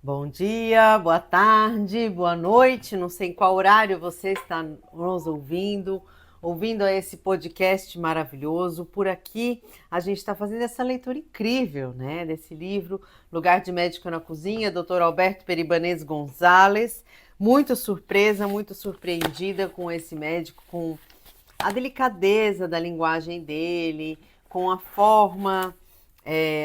Bom dia, boa tarde, boa noite. Não sei em qual horário você está nos ouvindo esse podcast maravilhoso. Por aqui, a gente está fazendo essa leitura incrível, né? Desse livro, Lugar de Médico na Cozinha, Dr. Alberto Peribanês Gonzalez. Muito surpresa, muito surpreendida com esse médico, com a delicadeza da linguagem dele, com a forma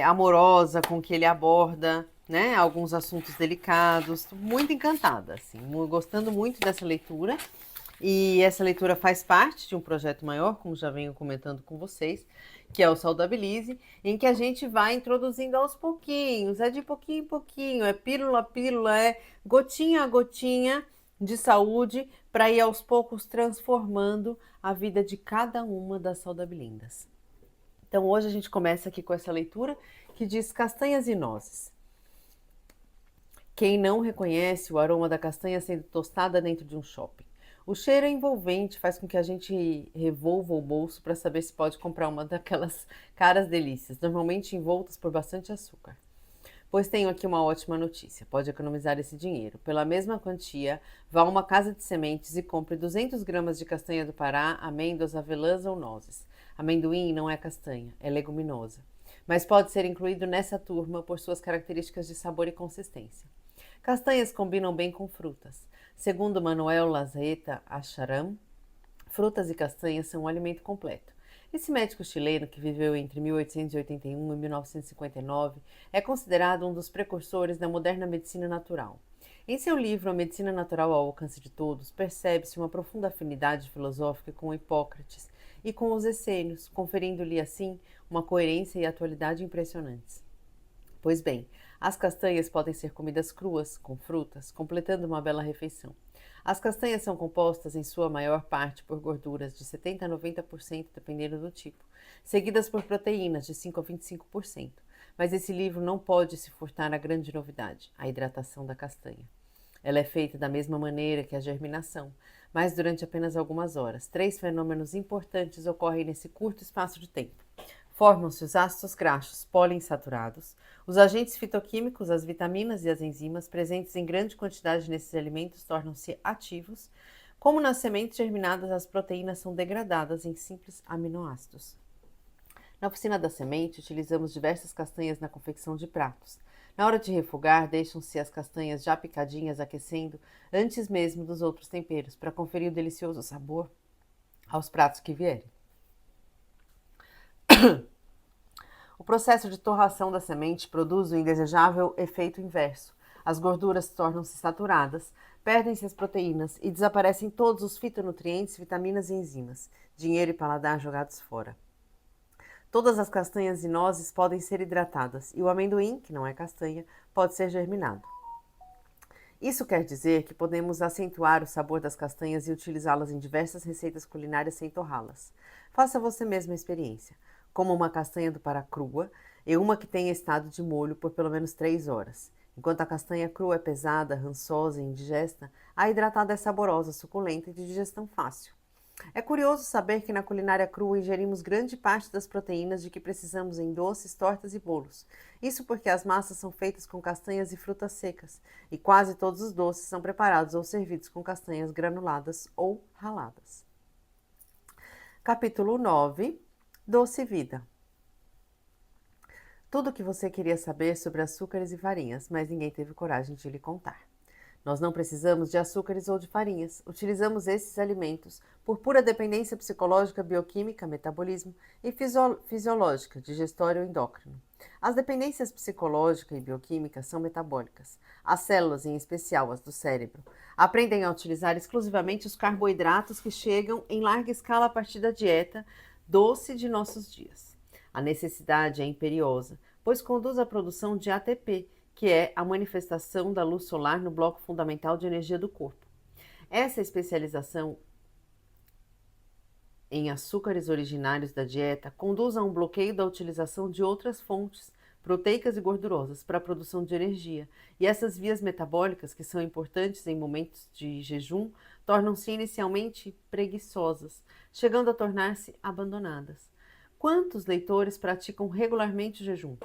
amorosa com que ele aborda, né, alguns assuntos delicados. Tô muito encantada, assim, gostando muito dessa leitura. E essa leitura faz parte de um projeto maior, como já venho comentando com vocês, que é o Saudabilize, em que a gente vai introduzindo aos pouquinhos, é de pouquinho em pouquinho, é pílula a pílula, é gotinha a gotinha de saúde, para ir aos poucos transformando a vida de cada uma das saudabilindas. Então hoje a gente começa aqui com essa leitura que diz castanhas e nozes. Quem não reconhece o aroma da castanha sendo tostada dentro de um shopping? O cheiro é envolvente, faz com que a gente revolva o bolso para saber se pode comprar uma daquelas caras delícias, normalmente envoltas por bastante açúcar. Pois tenho aqui uma ótima notícia, pode economizar esse dinheiro. Pela mesma quantia, vá a uma casa de sementes e compre 200 gramas de castanha do Pará, amêndoas, avelãs ou nozes. Amendoim não é castanha, é leguminosa, mas pode ser incluído nessa turma por suas características de sabor e consistência. Castanhas combinam bem com frutas. Segundo Manuel Lazeta Acharam, frutas e castanhas são um alimento completo. Esse médico chileno, que viveu entre 1881 e 1959, é considerado um dos precursores da moderna medicina natural. Em seu livro A Medicina Natural ao Alcance de Todos, percebe-se uma profunda afinidade filosófica com Hipócrates e com os essênios, conferindo-lhe assim uma coerência e atualidade impressionantes. Pois bem, as castanhas podem ser comidas cruas, com frutas, completando uma bela refeição. As castanhas são compostas em sua maior parte por gorduras de 70 a 90%, dependendo do tipo, seguidas por proteínas de 5 a 25%. Mas esse livro não pode se furtar à grande novidade, a hidratação da castanha. Ela é feita da mesma maneira que a germinação, mas durante apenas algumas horas. Três fenômenos importantes ocorrem nesse curto espaço de tempo. Formam-se os ácidos graxos poliinsaturados, os agentes fitoquímicos, as vitaminas e as enzimas presentes em grande quantidade nesses alimentos tornam-se ativos, como nas sementes germinadas as proteínas são degradadas em simples aminoácidos. Na oficina da semente, utilizamos diversas castanhas na confecção de pratos. Na hora de refogar, deixam-se as castanhas já picadinhas aquecendo antes mesmo dos outros temperos, para conferir o delicioso sabor aos pratos que vierem. O processo de torração da semente produz o indesejável efeito inverso. As gorduras tornam-se saturadas, perdem-se as proteínas e desaparecem todos os fitonutrientes, vitaminas e enzimas. Dinheiro e paladar jogados fora. Todas as castanhas e nozes podem ser hidratadas e o amendoim, que não é castanha, pode ser germinado. Isso quer dizer que podemos acentuar o sabor das castanhas e utilizá-las em diversas receitas culinárias sem torrá-las. Faça você mesma a experiência, como uma castanha do Pará crua e uma que tenha estado de molho por pelo menos 3 horas. Enquanto a castanha crua é pesada, rançosa e indigesta, a hidratada é saborosa, suculenta e de digestão fácil. É curioso saber que na culinária crua ingerimos grande parte das proteínas de que precisamos em doces, tortas e bolos. Isso porque as massas são feitas com castanhas e frutas secas, e quase todos os doces são preparados ou servidos com castanhas granuladas ou raladas. Capítulo 9. Doce Vida. Tudo o que você queria saber sobre açúcares e farinhas, mas ninguém teve coragem de lhe contar. Nós não precisamos de açúcares ou de farinhas. Utilizamos esses alimentos por pura dependência psicológica, bioquímica, metabolismo e fisiológica, digestório ou endócrino. As dependências psicológica e bioquímica são metabólicas. As células, em especial as do cérebro, aprendem a utilizar exclusivamente os carboidratos que chegam em larga escala a partir da dieta doce de nossos dias. A necessidade é imperiosa, pois conduz à produção de ATP, que é a manifestação da luz solar no bloco fundamental de energia do corpo. Essa especialização em açúcares originários da dieta conduz a um bloqueio da utilização de outras fontes proteicas e gordurosas para a produção de energia, e essas vias metabólicas, que são importantes em momentos de jejum, tornam-se inicialmente preguiçosas, chegando a tornar-se abandonadas. Quantos leitores praticam regularmente o jejum?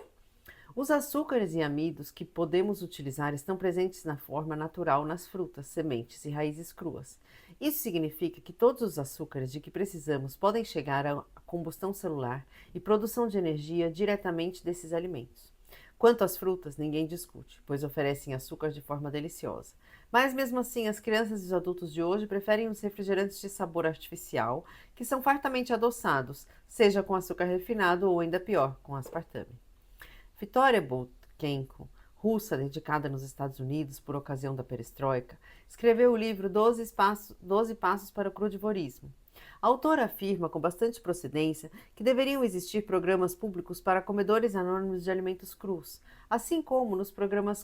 Os açúcares e amidos que podemos utilizar estão presentes na forma natural nas frutas, sementes e raízes cruas. Isso significa que todos os açúcares de que precisamos podem chegar à combustão celular e produção de energia diretamente desses alimentos. Quanto às frutas, ninguém discute, pois oferecem açúcar de forma deliciosa. Mas mesmo assim, as crianças e os adultos de hoje preferem os refrigerantes de sabor artificial, que são fartamente adoçados, seja com açúcar refinado ou ainda pior, com aspartame. Victoria Boltchenko, russa dedicada nos Estados Unidos por ocasião da perestroika, escreveu o livro 12 Passos para o Crudivorismo. A autora afirma com bastante procedência que deveriam existir programas públicos para comedores anônimos de alimentos crus, assim como nos programas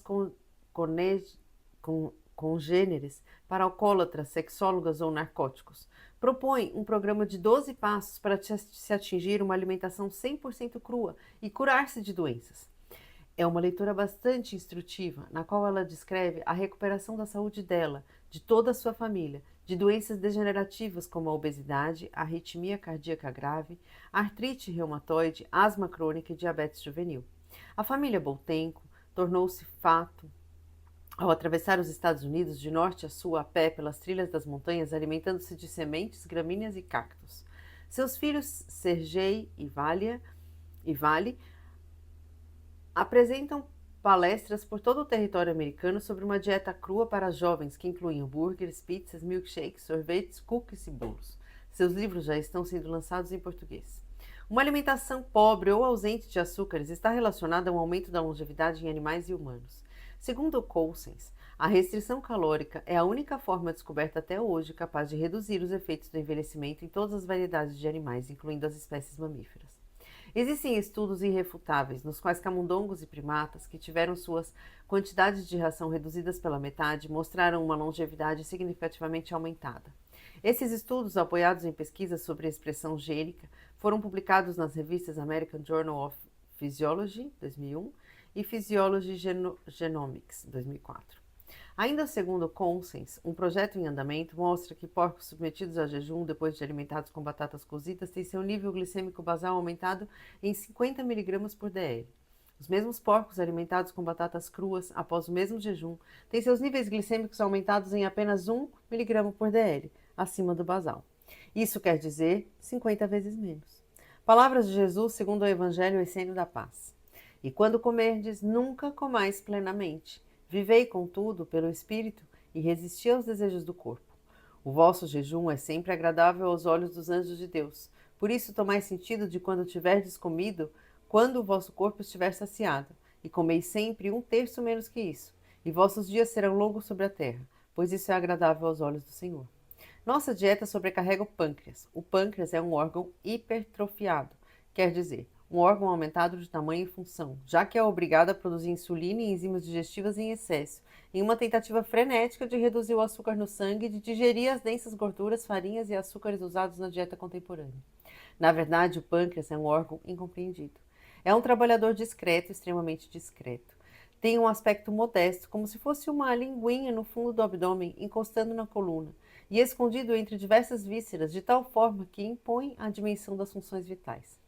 congêneres para alcoólatras, sexólogas ou narcóticos. Propõe um programa de 12 passos para se atingir uma alimentação 100% crua e curar-se de doenças. É uma leitura bastante instrutiva, na qual ela descreve a recuperação da saúde dela, de toda a sua família, de doenças degenerativas como a obesidade, a arritmia cardíaca grave, artrite reumatoide, asma crônica e diabetes juvenil. A família Boltenco tornou-se fato ao atravessar os Estados Unidos de norte a sul a pé pelas trilhas das montanhas, alimentando-se de sementes, gramíneas e cactos. Seus filhos Sergei e Vale apresentam palestras por todo o território americano sobre uma dieta crua para jovens que incluem hambúrgueres, pizzas, milkshakes, sorvetes, cookies e bolos. Seus livros já estão sendo lançados em português. Uma alimentação pobre ou ausente de açúcares está relacionada a um aumento da longevidade em animais e humanos. Segundo Cousens, a restrição calórica é a única forma descoberta até hoje capaz de reduzir os efeitos do envelhecimento em todas as variedades de animais, incluindo as espécies mamíferas. Existem estudos irrefutáveis nos quais camundongos e primatas que tiveram suas quantidades de ração reduzidas pela metade mostraram uma longevidade significativamente aumentada. Esses estudos, apoiados em pesquisas sobre a expressão gênica, foram publicados nas revistas American Journal of Physiology, 2001, e Physiology Genomics, 2004. Ainda segundo Cousens, um projeto em andamento mostra que porcos submetidos a jejum depois de alimentados com batatas cozidas têm seu nível glicêmico basal aumentado em 50 mg por dl. Os mesmos porcos alimentados com batatas cruas após o mesmo jejum têm seus níveis glicêmicos aumentados em apenas 1 mg por dl, acima do basal. Isso quer dizer 50 vezes menos. Palavras de Jesus segundo o Evangelho Essênio da Paz. E quando comerdes, nunca comais plenamente. Vivei, contudo, pelo Espírito e resisti aos desejos do corpo. O vosso jejum é sempre agradável aos olhos dos anjos de Deus. Por isso tomai sentido de quando tiverdes comido, quando o vosso corpo estiver saciado, e comei sempre 1/3 menos que isso, e vossos dias serão longos sobre a terra, pois isso é agradável aos olhos do Senhor. Nossa dieta sobrecarrega o pâncreas. O pâncreas é um órgão hipertrofiado, quer dizer, um órgão aumentado de tamanho e função, já que é obrigado a produzir insulina e enzimas digestivas em excesso, em uma tentativa frenética de reduzir o açúcar no sangue e de digerir as densas gorduras, farinhas e açúcares usados na dieta contemporânea. Na verdade, o pâncreas é um órgão incompreendido. É um trabalhador discreto, extremamente discreto. Tem um aspecto modesto, como se fosse uma linguinha no fundo do abdômen, encostando na coluna, e escondido entre diversas vísceras, de tal forma que impõe a dimensão das funções vitais.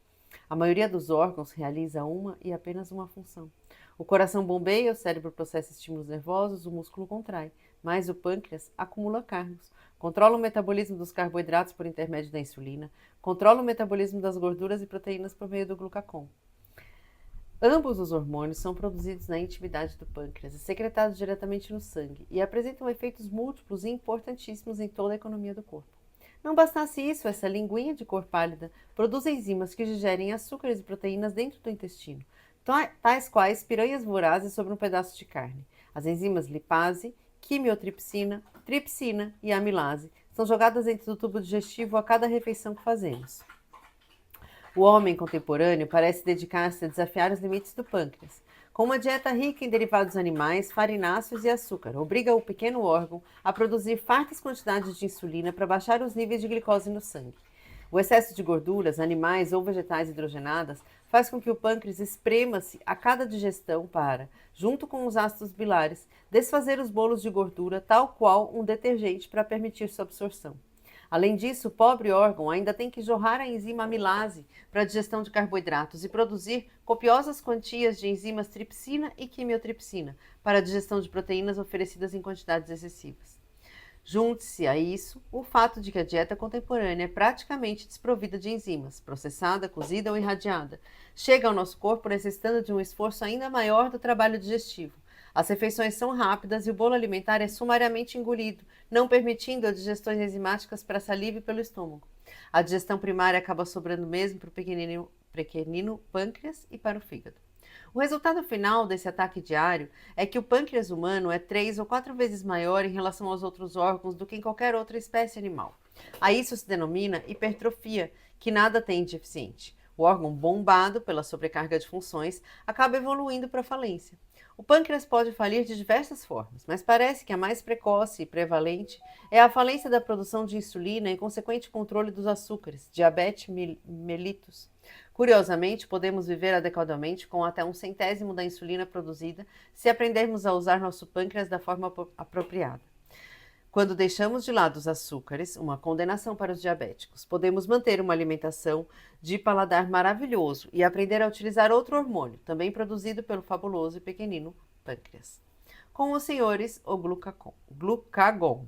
A maioria dos órgãos realiza uma e apenas uma função. O coração bombeia, o cérebro processa estímulos nervosos, o músculo contrai, mas o pâncreas acumula cargos, controla o metabolismo dos carboidratos por intermédio da insulina, controla o metabolismo das gorduras e proteínas por meio do glucagon. Ambos os hormônios são produzidos na intimidade do pâncreas e secretados diretamente no sangue e apresentam efeitos múltiplos e importantíssimos em toda a economia do corpo. Não bastasse isso, essa linguinha de cor pálida produz enzimas que digerem açúcares e proteínas dentro do intestino, tais quais piranhas vorazes sobre um pedaço de carne. As enzimas lipase, quimiotripsina, tripsina e amilase são jogadas dentro do tubo digestivo a cada refeição que fazemos. O homem contemporâneo parece dedicar-se a desafiar os limites do pâncreas. Com uma dieta rica em derivados animais, farináceos e açúcar, obriga o pequeno órgão a produzir fartas quantidades de insulina para baixar os níveis de glicose no sangue. O excesso de gorduras, animais ou vegetais hidrogenadas faz com que o pâncreas esprema-se a cada digestão para, junto com os ácidos bilares, desfazer os bolos de gordura tal qual um detergente para permitir sua absorção. Além disso, o pobre órgão ainda tem que jorrar a enzima amilase para a digestão de carboidratos e produzir copiosas quantias de enzimas tripsina e quimiotripsina para a digestão de proteínas oferecidas em quantidades excessivas. Junte-se a isso o fato de que a dieta contemporânea é praticamente desprovida de enzimas, processada, cozida ou irradiada. Chega ao nosso corpo necessitando de um esforço ainda maior do trabalho digestivo. As refeições são rápidas e o bolo alimentar é sumariamente engolido, não permitindo as digestões enzimáticas para a saliva e pelo estômago. A digestão primária acaba sobrando mesmo para o pequenino pâncreas e para o fígado. O resultado final desse ataque diário é que o pâncreas humano é 3 ou 4 vezes maior em relação aos outros órgãos do que em qualquer outra espécie animal. A isso se denomina hipertrofia, que nada tem de eficiente. O órgão bombado pela sobrecarga de funções acaba evoluindo para a falência. O pâncreas pode falir de diversas formas, mas parece que a mais precoce e prevalente é a falência da produção de insulina e consequente controle dos açúcares, diabetes mellitus. Curiosamente, podemos viver adequadamente com até 1/100º da insulina produzida se aprendermos a usar nosso pâncreas da forma apropriada. Quando deixamos de lado os açúcares, uma condenação para os diabéticos, podemos manter uma alimentação de paladar maravilhoso e aprender a utilizar outro hormônio, também produzido pelo fabuloso e pequenino pâncreas. Com os senhores, o glucagon.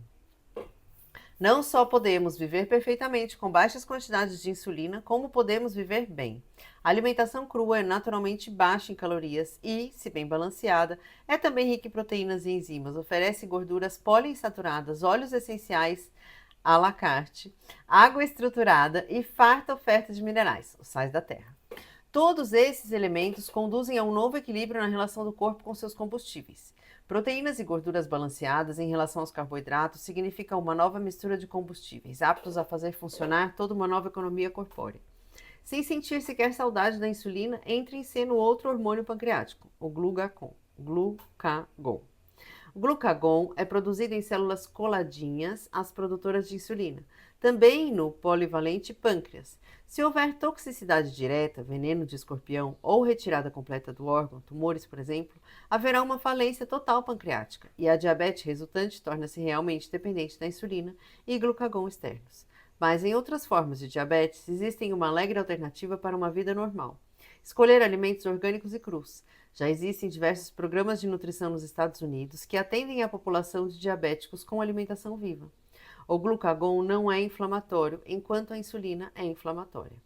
Não só podemos viver perfeitamente com baixas quantidades de insulina, como podemos viver bem. A alimentação crua é naturalmente baixa em calorias e, se bem balanceada, é também rica em proteínas e enzimas, oferece gorduras poliinsaturadas, óleos essenciais à la carte, água estruturada e farta oferta de minerais, os sais da terra. Todos esses elementos conduzem a um novo equilíbrio na relação do corpo com seus combustíveis. Proteínas e gorduras balanceadas em relação aos carboidratos significam uma nova mistura de combustíveis, aptos a fazer funcionar toda uma nova economia corpórea. Sem sentir sequer saudade da insulina, entra em cena o outro hormônio pancreático, o glucagon. O glucagon é produzido em células coladinhas às produtoras de insulina, também no polivalente pâncreas. Se houver toxicidade direta, veneno de escorpião ou retirada completa do órgão, tumores, por exemplo, haverá uma falência total pancreática e a diabetes resultante torna-se realmente dependente da insulina e glucagon externos. Mas em outras formas de diabetes, existe uma alegre alternativa para uma vida normal. Escolher alimentos orgânicos e crus. Já existem diversos programas de nutrição nos Estados Unidos que atendem a população de diabéticos com alimentação viva. O glucagon não é inflamatório, enquanto a insulina é inflamatória.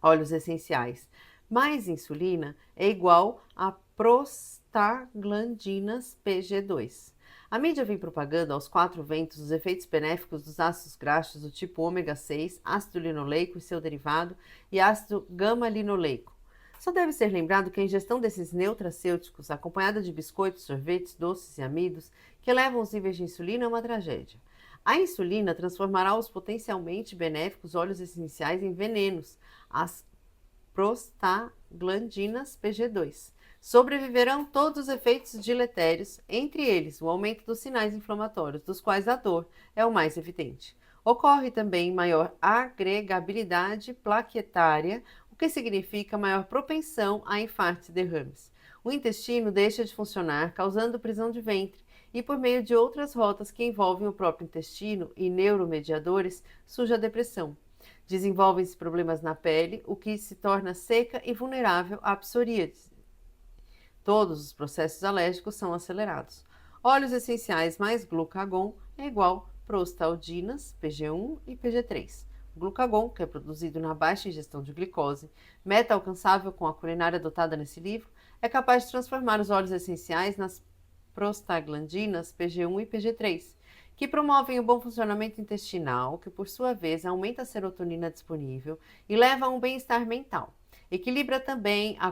Óleos essenciais. Mais insulina é igual a prostaglandinas PG2. A mídia vem propagando aos 4 ventos os efeitos benéficos dos ácidos graxos do tipo ômega 6, ácido linoleico e seu derivado e ácido gama-linoleico. Só deve ser lembrado que a ingestão desses neutracêuticos, acompanhada de biscoitos, sorvetes, doces e amidos, que elevam os níveis de insulina, é uma tragédia. A insulina transformará os potencialmente benéficos óleos essenciais em venenos, as prostaglandinas PG2. Sobreviverão todos os efeitos diletérios, entre eles o aumento dos sinais inflamatórios, dos quais a dor é o mais evidente. Ocorre também maior agregabilidade plaquetária, o que significa maior propensão a infartos e derrames. O intestino deixa de funcionar, causando prisão de ventre, e por meio de outras rotas que envolvem o próprio intestino e neuromediadores, surge a depressão. Desenvolvem-se problemas na pele, o que se torna seca e vulnerável à psoríase. Todos os processos alérgicos são acelerados. Óleos essenciais mais glucagon é igual prostaldinas, PG1 e PG3. O glucagon, que é produzido na baixa ingestão de glicose, meta alcançável com a culinária adotada nesse livro, é capaz de transformar os óleos essenciais nas prostaglandinas PG1 e PG3, que promovem o bom funcionamento intestinal, que por sua vez aumenta a serotonina disponível e leva a um bem-estar mental. Equilibra também a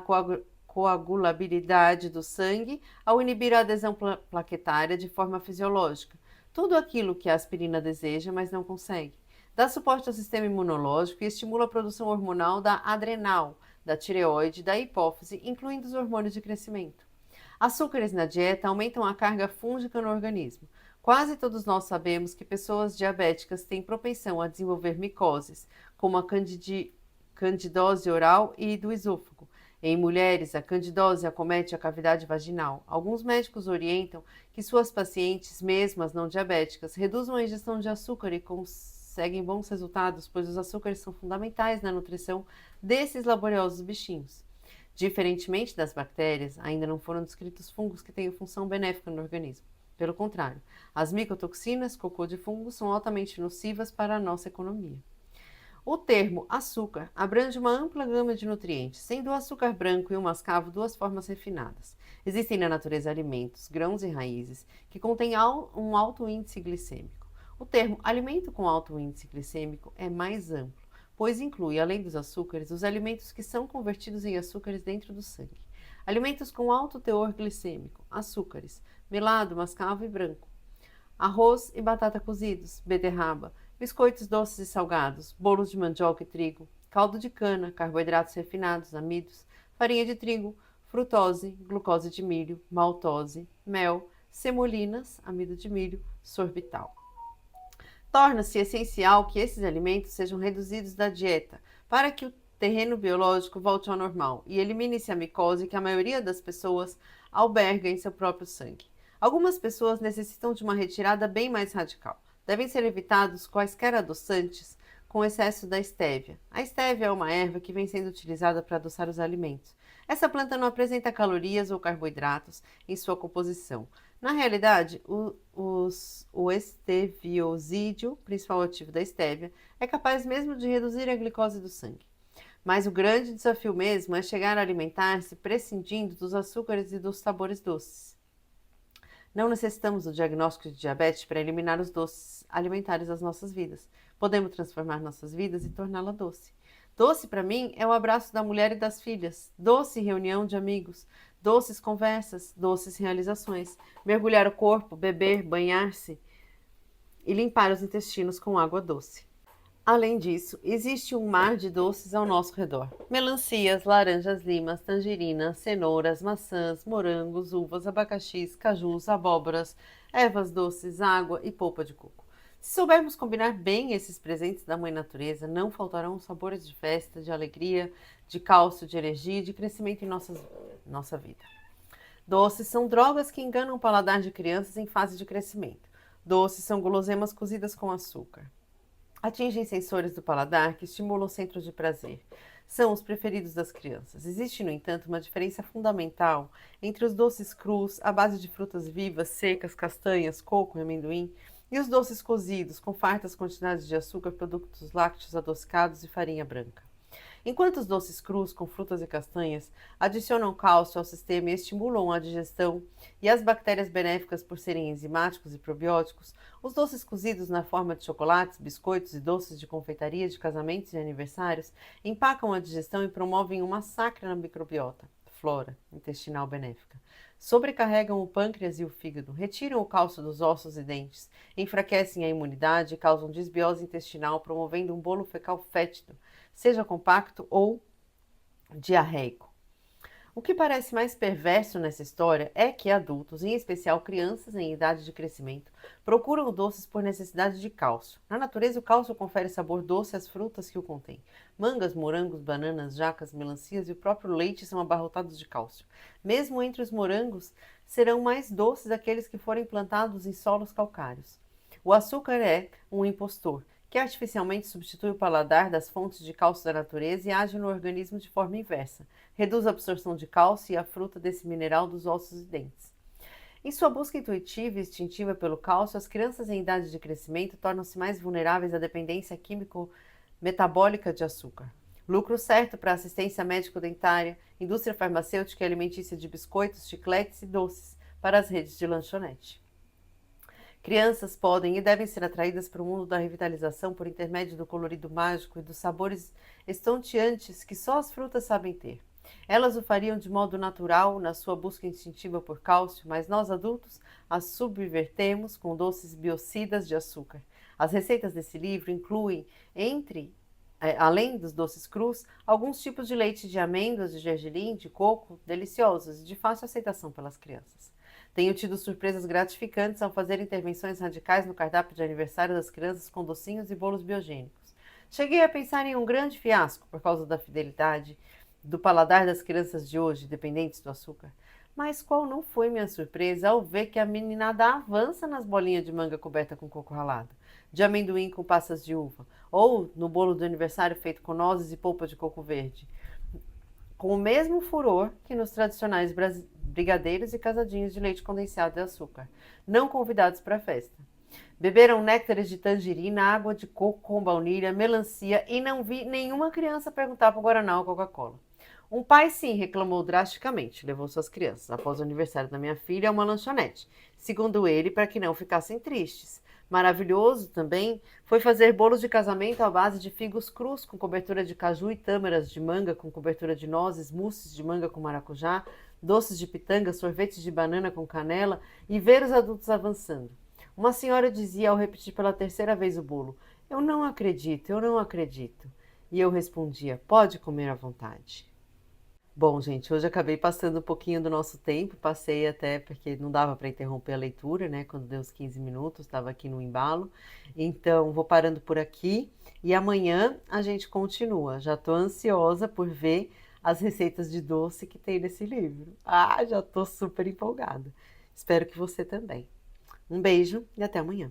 coagulabilidade do sangue ao inibir a adesão plaquetária de forma fisiológica. Tudo aquilo que a aspirina deseja, mas não consegue. Dá suporte ao sistema imunológico e estimula a produção hormonal da adrenal, da tireoide e da hipófise, incluindo os hormônios de crescimento. Açúcares na dieta aumentam a carga fúngica no organismo. Quase todos nós sabemos que pessoas diabéticas têm propensão a desenvolver micoses, como a candidose oral e do esôfago. Em mulheres, a candidose acomete a cavidade vaginal. Alguns médicos orientam que suas pacientes, mesmo as não diabéticas, reduzam a ingestão de açúcar e conseguem bons resultados, pois os açúcares são fundamentais na nutrição desses laboriosos bichinhos. Diferentemente das bactérias, ainda não foram descritos fungos que tenham função benéfica no organismo. Pelo contrário, as micotoxinas, cocô de fungo, são altamente nocivas para a nossa economia. O termo açúcar abrange uma ampla gama de nutrientes, sendo o açúcar branco e o mascavo duas formas refinadas. Existem na natureza alimentos, grãos e raízes que contêm um alto índice glicêmico. O termo alimento com alto índice glicêmico é mais amplo, pois inclui, além dos açúcares, os alimentos que são convertidos em açúcares dentro do sangue. Alimentos com alto teor glicêmico, açúcares, melado, mascavo e branco. Arroz e batata cozidos, beterraba, biscoitos doces e salgados, bolos de mandioca e trigo, caldo de cana, carboidratos refinados, amidos, farinha de trigo, frutose, glucose de milho, maltose, mel, semolinas, amido de milho, sorbital. Torna-se essencial que esses alimentos sejam reduzidos da dieta para que o terreno biológico volte ao normal e elimine-se a micose que a maioria das pessoas alberga em seu próprio sangue. Algumas pessoas necessitam de uma retirada bem mais radical. Devem ser evitados quaisquer adoçantes com excesso da estévia. A estévia é uma erva que vem sendo utilizada para adoçar os alimentos. Essa planta não apresenta calorias ou carboidratos em sua composição. Na realidade, o esteviosídeo, principal ativo da estévia, é capaz mesmo de reduzir a glicose do sangue. Mas o grande desafio mesmo é chegar a alimentar-se prescindindo dos açúcares e dos sabores doces. Não necessitamos do diagnóstico de diabetes para eliminar os doces alimentares das nossas vidas. Podemos transformar nossas vidas e torná-la doce. Doce, para mim, é o abraço da mulher e das filhas. Doce reunião de amigos. Doces conversas, doces realizações. Mergulhar o corpo, beber, banhar-se e limpar os intestinos com água doce. Além disso, existe um mar de doces ao nosso redor. Melancias, laranjas, limas, tangerinas, cenouras, maçãs, morangos, uvas, abacaxis, cajus, abóboras, ervas doces, água e polpa de coco. Se soubermos combinar bem esses presentes da Mãe Natureza, não faltarão sabores de festa, de alegria, de cálcio, de energia e de crescimento em nossa vida. Doces são drogas que enganam o paladar de crianças em fase de crescimento. Doces são guloseimas cozidas com açúcar. Atingem sensores do paladar que estimulam centros de prazer. São os preferidos das crianças. Existe, no entanto, uma diferença fundamental entre os doces crus, à base de frutas vivas, secas, castanhas, coco e amendoim, e os doces cozidos, com fartas quantidades de açúcar, produtos lácteos adocicados e farinha branca. Enquanto os doces crus com frutas e castanhas adicionam cálcio ao sistema e estimulam a digestão e as bactérias benéficas por serem enzimáticos e probióticos, os doces cozidos na forma de chocolates, biscoitos e doces de confeitaria de casamentos e aniversários empacam a digestão e promovem um massacre na microbiota, flora intestinal benéfica. Sobrecarregam o pâncreas e o fígado, retiram o cálcio dos ossos e dentes, enfraquecem a imunidade e causam desbiose intestinal, promovendo um bolo fecal fétido, seja compacto ou diarreico. O que parece mais perverso nessa história é que adultos, em especial crianças em idade de crescimento, procuram doces por necessidade de cálcio. Na natureza, o cálcio confere sabor doce às frutas que o contêm. Mangas, morangos, bananas, jacas, melancias e o próprio leite são abarrotados de cálcio. Mesmo entre os morangos, serão mais doces aqueles que forem plantados em solos calcários. O açúcar é um impostor, que artificialmente substitui o paladar das fontes de cálcio da natureza e age no organismo de forma inversa. Reduz a absorção de cálcio e a fruta desse mineral dos ossos e dentes. Em sua busca intuitiva e instintiva pelo cálcio, as crianças em idade de crescimento tornam-se mais vulneráveis à dependência químico-metabólica de açúcar. Lucro certo para a assistência médico-dentária, indústria farmacêutica e alimentícia de biscoitos, chicletes e doces para as redes de lanchonete. Crianças podem e devem ser atraídas para o mundo da revitalização por intermédio do colorido mágico e dos sabores estonteantes que só as frutas sabem ter. Elas o fariam de modo natural na sua busca instintiva por cálcio, mas nós adultos as subvertemos com doces biocidas de açúcar. As receitas desse livro incluem, além dos doces crus, alguns tipos de leite de amêndoas, de gergelim, de coco, deliciosos e de fácil aceitação pelas crianças. Tenho tido surpresas gratificantes ao fazer intervenções radicais no cardápio de aniversário das crianças com docinhos e bolos biogênicos. Cheguei a pensar em um grande fiasco por causa da fidelidade do paladar das crianças de hoje, dependentes do açúcar. Mas qual não foi minha surpresa ao ver que a meninada avança nas bolinhas de manga coberta com coco ralado, de amendoim com passas de uva, ou no bolo do aniversário feito com nozes e polpa de coco verde, com o mesmo furor que nos tradicionais brigadeiros e casadinhos de leite condensado e açúcar, não convidados para a festa. Beberam néctares de tangerina, água de coco com baunilha, melancia e não vi nenhuma criança perguntar para o Guaraná ou Coca-Cola. Um pai, sim, reclamou drasticamente. Levou suas crianças, após o aniversário da minha filha, a uma lanchonete. Segundo ele, para que não ficassem tristes. Maravilhoso também foi fazer bolos de casamento à base de figos crus com cobertura de caju e tâmaras de manga com cobertura de nozes, mousses de manga com maracujá, doces de pitanga, sorvetes de banana com canela e ver os adultos avançando. Uma senhora dizia ao repetir pela terceira vez o bolo: "Eu não acredito, eu não acredito." E eu respondia: "Pode comer à vontade." Bom, gente, hoje acabei passando um pouquinho do nosso tempo, passei até porque não dava para interromper a leitura, né? Quando deu os 15 minutos, estava aqui no embalo. Então, vou parando por aqui e amanhã a gente continua. Já estou ansiosa por ver as receitas de doce que tem nesse livro. Ah, já estou super empolgada. Espero que você também. Um beijo e até amanhã.